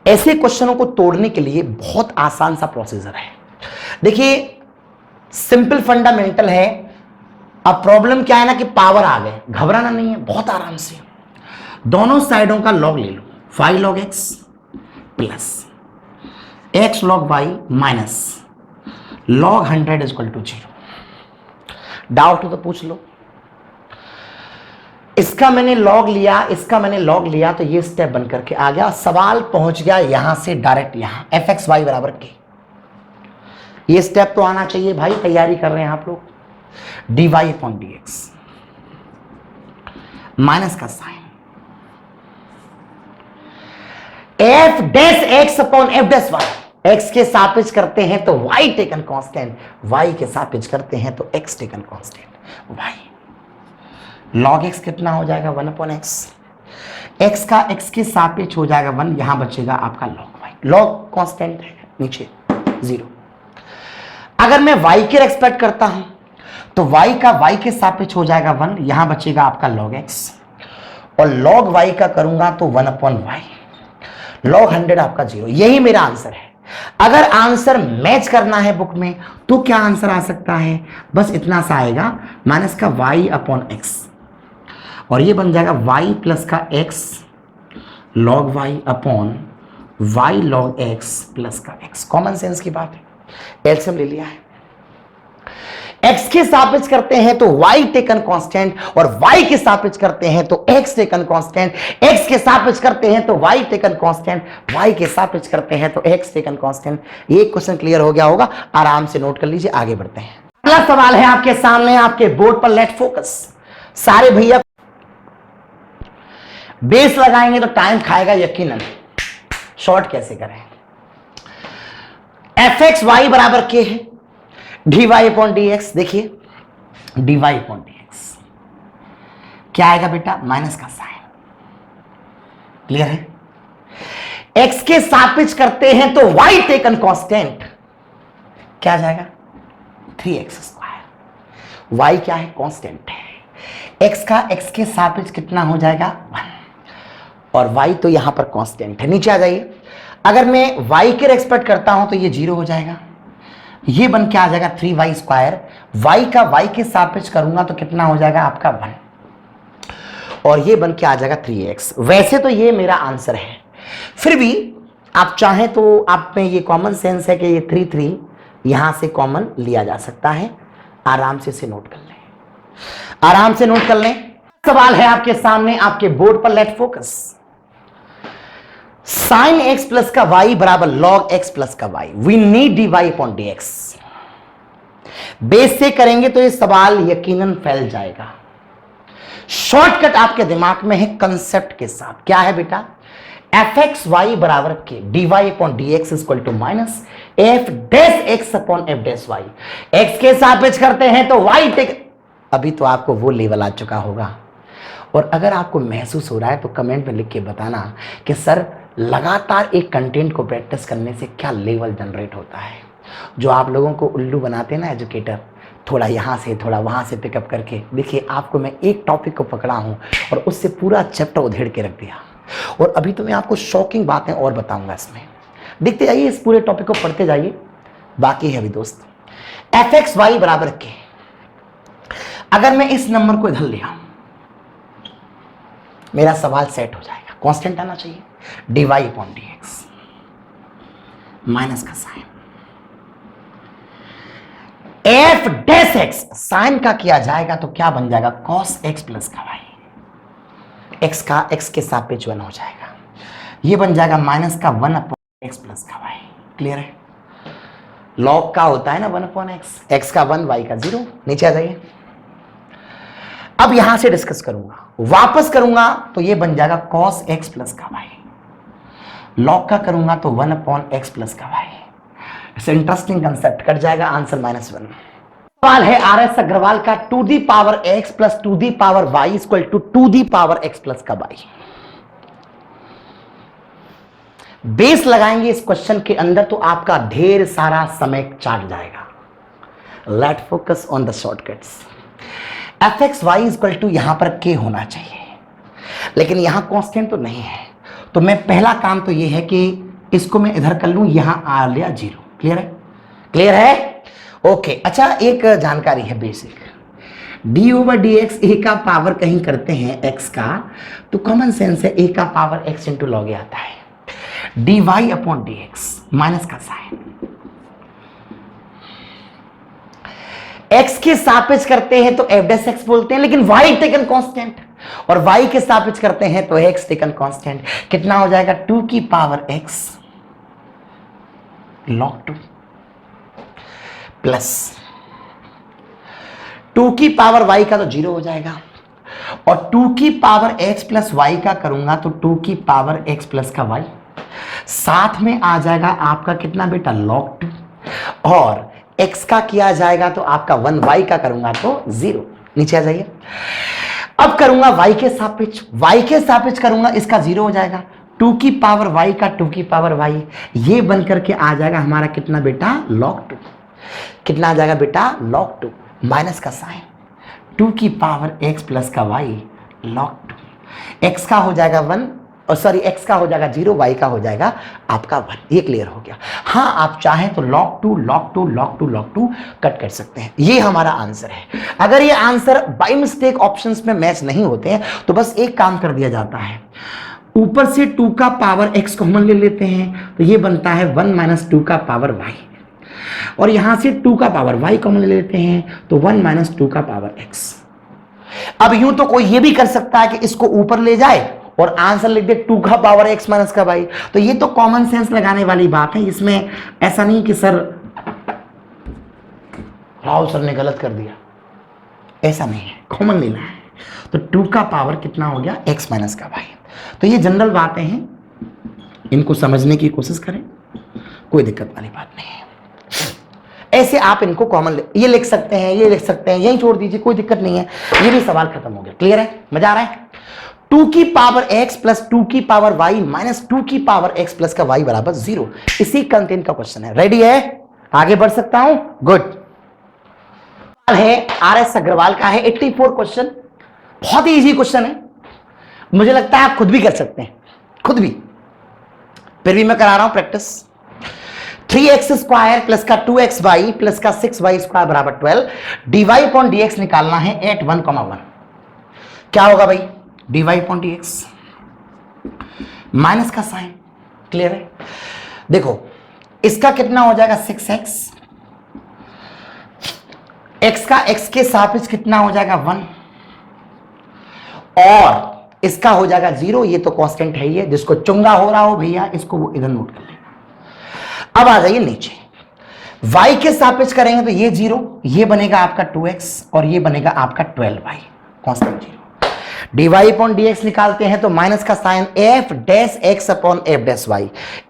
ऐसे क्वेश्चनों को तोड़ने के लिए बहुत आसान सा प्रोसीजर है। देखिए, सिंपल फंडामेंटल है। अब प्रॉब्लम क्या है ना कि पावर आ गए, घबराना नहीं है, बहुत आराम से दोनों साइडों का लॉग ले लो। 5 log x plus x log y minus log 100 is equal to 0। Doubt हो तो पूछ लो। इसका मैंने लॉग लिया, इसका मैंने लॉग लिया, तो ये स्टेप बन करके आ गया। सवाल पहुंच गया यहां से डायरेक्ट यहां, एफ एक्स वाई बराबर के। ये स्टेप तो आना चाहिए भाई, तैयारी कर रहे हैं आप लोग। dy अपॉन dx माइनस का sign F dash x upon F dash Y. X के सापेक्ष करते हैं तो y टेकन कांस्टेंट, y के सापेक्ष करते हैं तो x taken constant y। log x कितना हो जाएगा, 1 अपॉन x। x का x के सापेक्ष हो जाएगा 1, यहां बचेगा आपका log y। log कांस्टेंट है नीचे 0। अगर मैं y के रेस्पेक्ट करता हूं तो y का y के सापेक्ष हो जाएगा 1, यहां बचेगा आपका log x, और log y का करूंगा तो 1 अपॉन y। log 100 आपका 0। यही मेरा आंसर है। अगर आंसर मैच करना है बुक में तो क्या आंसर आ सकता है, बस इतना सा आएगा, माइनस का y अपॉन x, और ये बन जाएगा y प्लस का x log y upon y log x plus का x। कॉमन सेंस की बात है, एलसीएम ले लिया है। x के सापेक्ष करते हैं तो y टेकन कांस्टेंट, और y के सापेक्ष करते हैं तो x टेकन कांस्टेंट, x के सापेक्ष करते हैं तो y टेकन कांस्टेंट, y के सापेक्ष करते हैं तो x टेकन कांस्टेंट। ये क्वेश्चन क्लियर हो गया होगा, आराम से नोट कर लीजिए। आगे बढ़ते हैं। अगला सवाल है आपके सामने, आपके बोर्ड पर, लेट फोकस। सारे भैया बेस लगाएंगे तो टाइम खाएगा यकीनन। शॉर्ट कैसे करें? एफ एक्स वाई बराबर के है D Y upon D X. देखिए D Y upon D X क्या आएगा बेटा? माइनस का साइन। क्लियर है? एक्स के सापेक्ष करते हैं तो वाई टेकन कांस्टेंट क्या आ जाएगा? 3x square. वाई क्या है? कांस्टेंट है। एक्स का एक्स के सापेक्ष कितना हो जाएगा? 1। और वाई तो यहां पर कांस्टेंट है। नीचे आ जाइए। अगर मैं वाई के रेस्पेक्ट करता हूं तो ये 0 हो जाएगा। ये बन के आ जाएगा 3y स्क्वायर। वाई का वाई के सापेक्ष करूंगा तो कितना हो जाएगा आपका? 1। और ये बन के आ जाएगा 3x। वैसे तो ये मेरा आंसर है, फिर भी आप चाहें तो आप में ये कॉमन सेंस है कि ये 3 यहां से कॉमन लिया जा सकता है। आराम से इसे नोट कर लें, आराम से नोट कर लें। सवाल है आपके सामने, आपके बोर्ड पर। Let focus. Sine X plus का वाई बराबर लॉग एक्स प्लस का Y. We need D Y upon D X. Base से करेंगे तो ये सवाल यकीनन फैल जाएगा। शॉर्टकट आपके दिमाग में है कंसेप्ट के साथ। क्या है बेटा? एफ एक्स वाई बराबर K D Y upon D X equal to minus F dash x upon F dash Y. X के सापेक्ष करते हैं तो वाई टेक। अभी तो आपको वो लेवल आ चुका होगा। और अगर आपको महसूस हो रहा है तो कमेंट में लिख के बताना कि सर लगातार एक कंटेंट को प्रैक्टिस करने से क्या लेवल जनरेट होता है। जो आप लोगों को उल्लू बनाते हैं ना एजुकेटर, थोड़ा यहाँ से थोड़ा वहाँ से पिकअप करके। देखिए आपको मैं एक टॉपिक को पकड़ा हूँ और उससे पूरा चैप्टर उधेड़ के रख दिया। और अभी तो मैं आपको शॉकिंग बातें और बताऊंगा इसमें। देखते जाइए, इस पूरे टॉपिक को पढ़ते जाइए। बाकी है अभी दोस्त। एफ एक्स वाई बराबर के, अगर मैं इस नंबर को इधर ले आऊं मेरा सवाल सेट हो जाएगा। कांस्टेंट आना चाहिए। D Y upon D x minus का sign F dash X. Sign का किया जाएगा तो क्या बन जाएगा? कॉस एक्स प्लस का वाई। एक्स का एक्स के सापेक्ष 1 हो जाएगा। ये बन जाएगा माइनस का 1 अपॉन एक्स प्लस का वाई। क्लियर है? लॉग का होता है ना 1 अपॉन एक्स, एक्स का 1 वाई का 0। नीचे आ जाइए। अब यहां से डिस्कस करूंगा, वापस करूंगा तो ये बन जाएगा कॉस एक्स प्लस का वाई। लॉग का करूंगा तो 1 अपॉन एक्स प्लस का वाई। Its interesting concept. कट जाएगा आंसर -1। सवाल है आर एस अग्रवाल का 2 the power x plus 2 the power y equal to 2 the power x plus का y। बेस लगाएंगे इस क्वेश्चन के अंदर तो आपका ढेर सारा समय चाट जाएगा। Let focus on the shortcuts. F x Y equal to यहां पर k होना चाहिए, लेकिन यहां कांस्टेंट तो नहीं है। तो मैं पहला काम तो यह है कि इसको मैं इधर कर लूं, यहां आ लिया 0। क्लियर है? क्लियर है? ओके। अच्छा, एक जानकारी है basic. D over D X A का पावर कहीं करते हैं एक्स का तो कॉमन सेंस है ए का पावर एक्स इंटू लॉग आता है। D Y upon D x minus का साइन एक्स के सापेक्ष करते हैं तो एफ डैश एक्स बोलते हैं, लेकिन वाई टेकन कांस्टेंट। और वाई के सापेक्ष करते हैं तो एक्स टेकन कांस्टेंट। कितना हो जाएगा? 2 की पावर एक्स लॉग 2 प्लस 2 की पावर y का तो 0 हो जाएगा। और 2 की पावर x प्लस y का करूंगा तो 2 की पावर x प्लस का y। साथ में आ जाएगा आपका कितना बेटा? log 2। और x का किया जाएगा तो आपका 1, y का करूंगा तो 0। नीचे आ जाइए। अब करूंगा y के सापेक्ष, y के सापेक्ष करूंगा इसका 0 हो जाएगा। 2 की पावर y का 2 की पावर y, ये बन करके आ जाएगा हमारा कितना बेटा? log 2। कितना आ जाएगा बेटा? log 2 माइनस का साइन 2 की पावर x प्लस का y log 2। x का हो जाएगा 1, और सॉरी x का हो जाएगा 0, y का हो जाएगा आपका 1। ये क्लियर हो गया? हाँ, आप चाहें तो log 2 log 2 log 2 log 2 cut कर सकते हैं। ये हमारा आंसर है। अगर ये आंसर बाय मिस्टेक ऑप्शंस में मैच नहीं होते हैं तो बस एक काम कर दिया जाता है, ऊपर से 2 का पावर x कॉमन ले लेते हैं तो ये बनता है 1 माइनस 2 का पावर y। और यहां से 2 का पावर y कॉमन ले लेते हैं तो 1 माइनस 2 का पावर x। अब यूं तो कोई ये भी कर सकता है कि इसको ऊपर ले जाए और आंसर लिख दे 2 का पावर x माइनस का y। तो ये तो कॉमन सेंस लगाने वाली बात है। इसमें ऐसा नहीं कि सर राहुल सर ने गलत कर दिया, ऐसा नहीं है। कॉमन लेना है तो 2 का पावर कितना हो गया? x माइनस का y। तो ये जनरल बातें हैं, इनको समझने की कोशिश करें, कोई दिक्कत वाली बात नहीं है। ऐसे आप इनको कॉमन ये लिख सकते हैं, ये लिख सकते हैं, यही छोड़ दीजिए, कोई दिक्कत नहीं है। ये भी सवाल खत्म हो गया। क्लियर है? मजा आ रहा है? 2 की पावर x प्लस 2 की पावर y माइनस 2 की पावर x प्लस का y बराबर 0, इसी कंटेंट का क्वेश्चन है। रेडी है? आगे बढ़ सकता हूं? गुड। है RS अग्रवाल का है 84 क्वेश्चन, बहुत ही इजी क्वेश्चन है, मुझे लगता है आप खुद भी कर सकते हैं, खुद भी, फिर भी मैं करा रहा हूं प्रैक्टिस। 3x स्क्वायर प्लस का 2xy प्लस का 6y स्क्वायर बराबर 12, dy अपॉन dx निकालना है एट 1,1। क्या होगा भाई? dy अपॉन dx माइनस का साइन। क्लियर है? देखो इसका कितना हो जाएगा 6x, x का x के सापेक्ष कितना हो जाएगा 1, और इसका हो जाएगा 0। ये तो कांस्टेंट है ही है, जिसको चुंगा हो रहा हो भैया इसको वो इधर नोट कर लेना। अब आ जाइए नीचे, y के सापेक्ष करेंगे तो ये 0, ये बनेगा आपका 2x और ये बनेगा आपका 12y, constant 0। dy upon dx निकालते हैं तो माइनस का sign f dash x upon f dash y,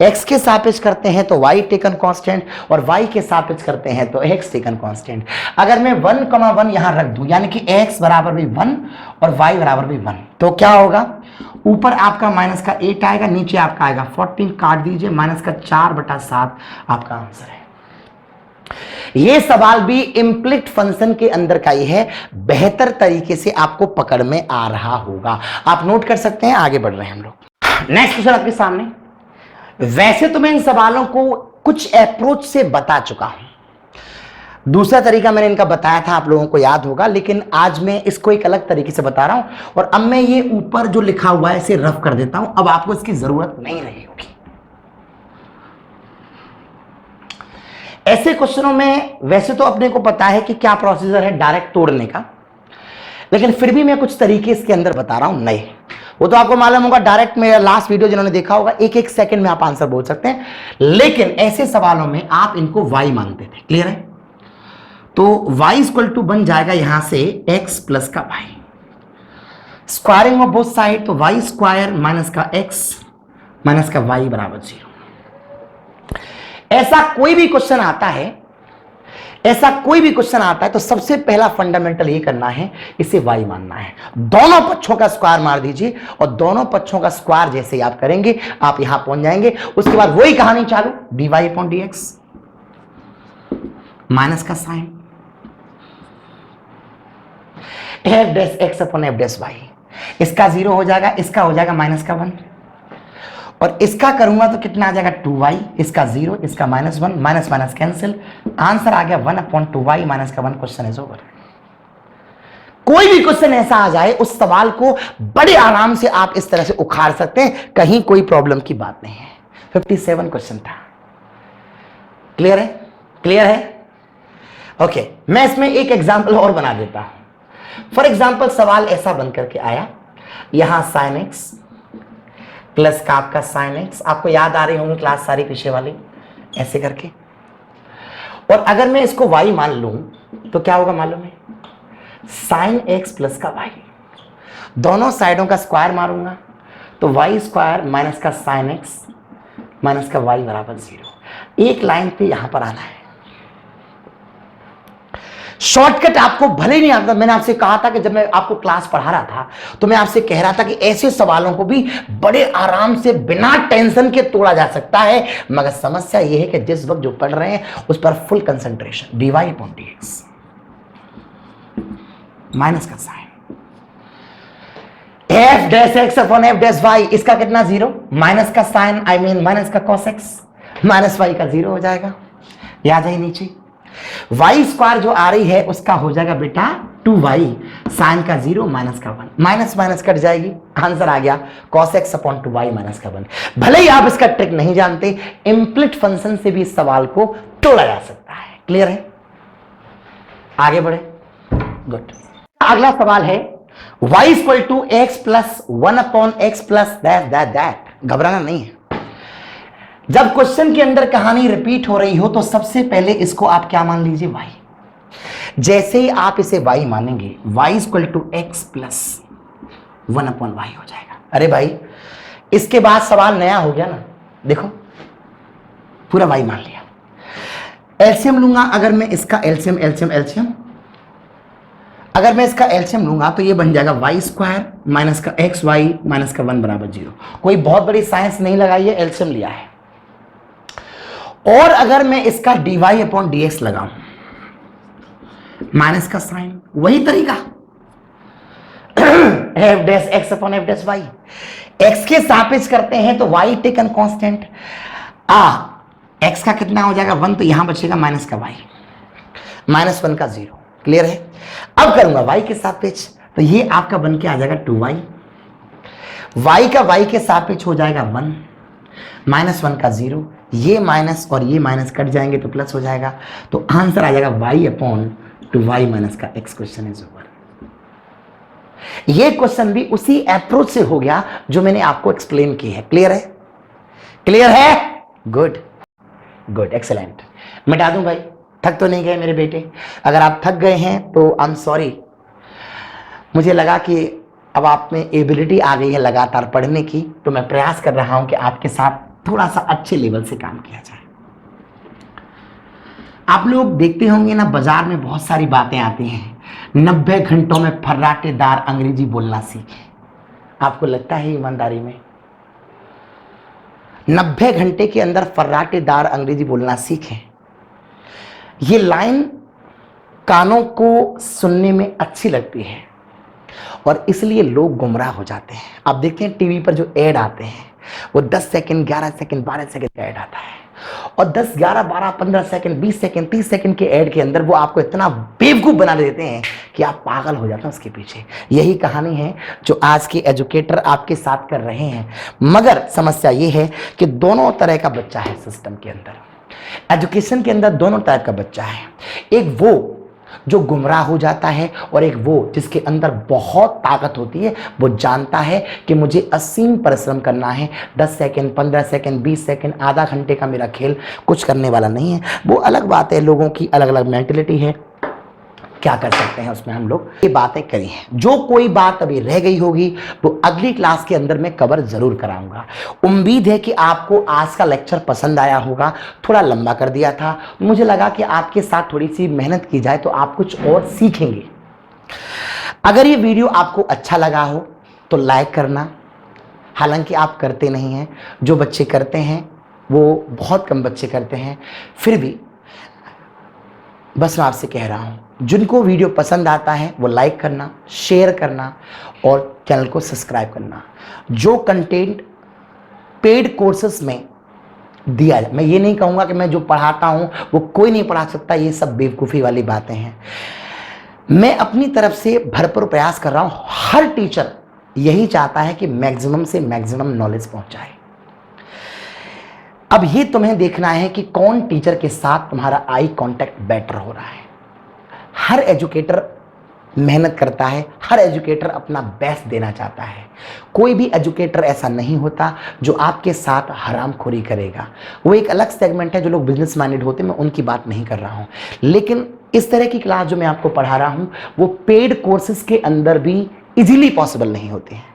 x के सापेक्ष करते हैं तो y टेकन कांस्टेंट और y के सापेक्ष करते हैं तो x टेकन कांस्टेंट। अगर मैं 1,1 यहां रख दूं, यानी कि x बराबर भी 1 और y बराबर भी 1, तो क्या होगा? ऊपर आपका माइनस का 8 आएगा, नीचे आपका आएगा 14, काट दीजिए, माइनस का 4/7 आपका आंसर है। ये सवाल भी इम्प्लिट फंक्शन के अंदर का ही है, बेहतर तरीके से आपको पकड़ में आ रहा होगा, आप नोट कर सकते हैं। आगे बढ़ रहे हैं हम लोग। नेक्स्ट क्वेश्चन आपके सामने। वैसे तो मैं इन सवालों को कुछ अप्रोच से बता चुका हूं, दूसरा तरीका मैंने इनका बताया था, आप लोगों को याद होगा, लेकिन आज मैं इसको एक अलग तरीके से बता रहा हूं। और अब मैं ये ऊपर जो लिखा हुआ है इसे रफ कर देता हूं, अब आपको इसकी जरूरत नहीं रही होगी। ऐसे क्वेश्चनों में वैसे तो अपने को पता है कि क्या प्रोसीजर है डायरेक्ट तोड़ने का, लेकिन फिर भी मैं कुछ तरीके इसके अंदर बता रहा हूं नए। वो तो आपको मालूम होगा, डायरेक्ट मेरा लास्ट वीडियो जिन्होंने देखा होगा, एक एक सेकंड में आप आंसर बोल सकते हैं, लेकिन ऐसे सवालों में आप इनको y मानते थे। क्लियर है? तो y इक्वल टू बन जाएगा यहां से x प्लस का y, squaring of both side, तो y स्क्वायर माइनस का x माइनस का y बराबर 0। ऐसा कोई भी क्वेश्चन आता है, ऐसा कोई भी क्वेश्चन आता है तो सबसे पहला फंडामेंटल ये करना है, इसे y मानना है। दोनों पक्षों का स्क्वायर मार दीजिए और दोनों पक्षों का स्क्वायर जैसे ही आप करेंगे आप यहां पहुंच जाएंगे। उसके बाद वही कहानी चालू, dy अपॉन dx माइनस का sign f dash x upon f dash y, इसका 0 हो जाएगा, इसका हो जाएगा माइनस का 1, और इसका करूंगा तो कितना आ जाएगा 2y, इसका 0, इसका -1, माइनस माइनस कैंसिल, आंसर आ गया 1 अपॉन 2y माइनस का 1। Question is over. कोई भी क्वेश्चन ऐसा आ जाए उस सवाल को बड़े आराम से आप इस तरह से उखाड़ सकते हैं, कहीं कोई प्रॉब्लम की बात नहीं है। 57 क्वेश्चन था। क्लियर है? क्लियर है? ओके, मैं इसमें एक एग्जाम्पल और बना देता हूं। फॉर एग्जाम्पल सवाल ऐसा बन करके आया, यहां sin x प्लस का आपका sin x, आपको याद आ रही होंगी क्लास सारी पीछे वाली, ऐसे करके, और अगर मैं इसको y मान लूं तो क्या होगा मालूम है? sin x प्लस का y, दोनों साइडों का स्क्वायर मारूंगा तो y स्क्वायर माइनस का sin x माइनस का y बराबर 0। एक लाइन पे यहां पर आना है। शॉर्टकट आपको भले नहीं आता, मैंने आपसे कहा था कि जब मैं आपको क्लास पढ़ा रहा था तो मैं आपसे कह रहा था कि ऐसे सवालों को भी बड़े आराम से बिना टेंशन के तोड़ा जा सकता है, मगर समस्या यह है कि जिस वक्त जो पढ़ रहे हैं उस पर full concentration. dy upon dx minus का sign f dash x upon f dash y, इसका कितना 0, माइनस का साइन आई मीन माइनस का cos x, माइनस y का 0 हो जाएगा। याद है नीचे y स्क्वायर जो आ रही है उसका हो जाएगा बेटा 2y, साइन का 0 माइनस का 1, माइनस माइनस कट जाएगी, आंसर आ गया cos x upon 2y minus का 1। भले ही आप इसका ट्रिक नहीं जानते, इम्प्लिट फंक्शन से भी इस सवाल को तोड़ा जा सकता है। क्लियर है? आगे बढ़े। गुड। अगला सवाल है y equal to x plus 1 upon x plus that. घबराना नहीं है, जब क्वेश्चन के अंदर कहानी रिपीट हो रही हो तो सबसे पहले इसको आप क्या मान लीजिए y। जैसे ही आप इसे y मानेंगे y equal to x plus 1 upon y हो जाएगा। अरे भाई इसके बाद सवाल नया हो गया ना, देखो पूरा y मान लिया। एलसीएम लूंगा, अगर मैं इसका एलसीएम अगर मैं इसका एलसीएम लूंगा तो ये बन जाएगा वाई स्क्वायर माइनस का एक्स वाई माइनस का 1 बराबर 0। कोई बहुत बड़ी साइंस नहीं लगाई है, एलसीएम लिया है। और अगर मैं इसका dy अपॉन dx लगाऊं, माइनस का साइन, वही तरीका f dash x upon F dash Y, x के सापेक्ष करते हैं तो वाई टेकन कांस्टेंट, एक्स का कितना हो जाएगा 1, तो यहां बचेगा माइनस का वाई, -1 का 0। क्लियर है? अब करूंगा y के सापेक्ष, तो ये आपका बन के आ जाएगा 2y, y का y के सापेक्ष हो जाएगा 1, -1 का 0, ये माइनस और ये माइनस कट जाएंगे तो प्लस हो जाएगा, तो आंसर आ जाएगा y अपॉन 2y माइनस का x। Question is over. ये क्वेश्चन भी उसी अप्रोच से हो गया जो मैंने आपको एक्सप्लेन की है। क्लियर है? क्लियर है? Good good, excellent. मिटा दूं भाई? थक तो नहीं गए मेरे बेटे? अगर आप थक गए हैं तो आई एम सॉरी। मुझे लगा कि अब आप में एबिलिटी आ गई है लगातार पढ़ने की, तो मैं प्रयास कर रहा हूं कि आपके साथ थोड़ा सा अच्छे लेवल से काम किया जाए। आप लोग देखते होंगे ना, बाजार में बहुत सारी बातें आती हैं, 90 घंटों में फर्राटेदार अंग्रेजी बोलना सीखें। आपको लगता है ईमानदारी में 90 घंटे के अंदर फर्राटेदार अंग्रेजी बोलना सीखें? ये लाइन कानों को सुनने में अच्छी लगती है और इसलिए लोग गुमराह हो जाते हैं। आप देखते हैं टीवी पर जो ऐड आते हैं वो 10 सेकंड, 11 सेकंड, 12 सेकंड का ऐड आता है, और 10, 11, 12, 15 सेकंड, 20 सेकंड, 30 सेकंड के ऐड के अंदर वो आपको इतना बेवकूफ बना देते हैं कि आप पागल हो जाते हैं उसके पीछे। यही कहानी है जो आज के एजुकेटर आपके साथ कर रहे हैं। मगर समस्या ये है कि दोनों तरह का बच्चा है सिस्टम के अंदर, एजुकेशन के अंदर दोनों टाइप का बच्चा है। एक वो जो गुमराह हो जाता है और एक वो जिसके अंदर बहुत ताकत होती है, वो जानता है कि मुझे असीम परिश्रम करना है। 10 सेकंड, 15 सेकंड, 20 सेकंड, आधा घंटे का मेरा खेल कुछ करने वाला नहीं है। वो अलग बात है, लोगों की अलग अलग मेंटलिटी है, क्या कर सकते हैं उसमें हम लोग। ये बातें करी हैं। जो कोई बात अभी रह गई होगी वो अगली क्लास के अंदर मैं कवर जरूर कराऊंगा। उम्मीद है कि आपको आज का लेक्चर पसंद आया होगा। थोड़ा लंबा कर दिया था, मुझे लगा कि आपके साथ थोड़ी सी मेहनत की जाए तो आप कुछ और सीखेंगे। अगर ये वीडियो आपको अच्छा लगा हो तो लाइक करना, हालांकि आप करते नहीं हैं, जो बच्चे करते हैं वो बहुत कम बच्चे करते हैं, फिर भी बस मैं आपसे कह रहा हूं, जिनको वीडियो पसंद आता है वो लाइक करना, शेयर करना और चैनल को सब्सक्राइब करना। जो कंटेंट पेड कोर्सेस में दिया जाए, मैं ये नहीं कहूँगा कि मैं जो पढ़ाता हूँ वो कोई नहीं पढ़ा सकता, ये सब बेवकूफ़ी वाली बातें हैं। मैं अपनी तरफ से भरपूर प्रयास कर रहा हूँ। हर टीचर यही चाहता है कि मैक्सिमम से मैक्सिमम नॉलेज पहुँचाए। अब ये तुम्हें देखना है कि कौन टीचर के साथ तुम्हारा आई कांटेक्ट बेटर हो रहा है। हर एजुकेटर मेहनत करता है, हर एजुकेटर अपना बेस्ट देना चाहता है। कोई भी एजुकेटर ऐसा नहीं होता जो आपके साथ हरामखोरी करेगा। वो एक अलग सेगमेंट है, जो लोग बिजनेस माइंडेड होते हैं, मैं उनकी बात नहीं कर रहा हूँ। लेकिन इस तरह की क्लास जो मैं आपको पढ़ा रहा हूँ वो पेड कोर्सेज के अंदर भी इजीली पॉसिबल नहीं होते हैं।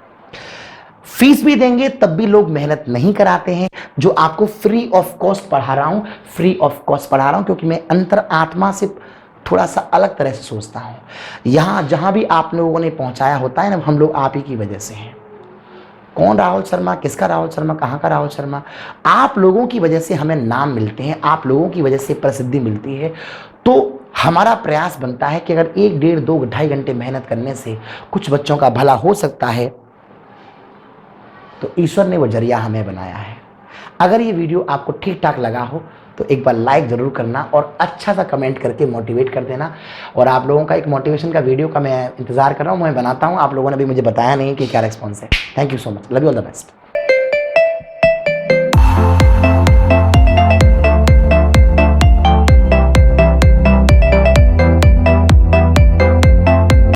फीस भी देंगे तब भी लोग मेहनत नहीं कराते हैं। जो आपको फ्री ऑफ कॉस्ट पढ़ा रहा हूं, फ्री ऑफ कॉस्ट पढ़ा रहा हूं क्योंकि मैं अंतर आत्मा से थोड़ा सा अलग तरह से सोचता हूं। यहां जहां भी आप लोगों ने पहुंचाया होता है ना, हम लोग आप ही की वजह से हैं। कौन राहुल शर्मा, किसका राहुल शर्मा, कहां का राहुल शर्मा? आप लोगों की वजह से हमें नाम मिलते हैं, आप लोगों की वजह से प्रसिद्धि मिलती है। तो हमारा प्रयास बनता है कि अगर 1, 1.5, 2, 2.5 घंटे मेहनत करने से कुछ बच्चों का भला हो सकता है तो ईश्वर ने वो जरिया हमें बनाया है। अगर ये वीडियो आपको ठीक ठाक लगा हो तो एक बार लाइक ज़रूर करना और अच्छा सा कमेंट करके मोटिवेट कर देना। और आप लोगों का एक मोटिवेशन का वीडियो का मैं इंतज़ार कर रहा हूँ, मैं बनाता हूँ। आप लोगों ने भी मुझे बताया नहीं कि क्या रिस्पॉन्स है। Thank you so much, love you, all the best.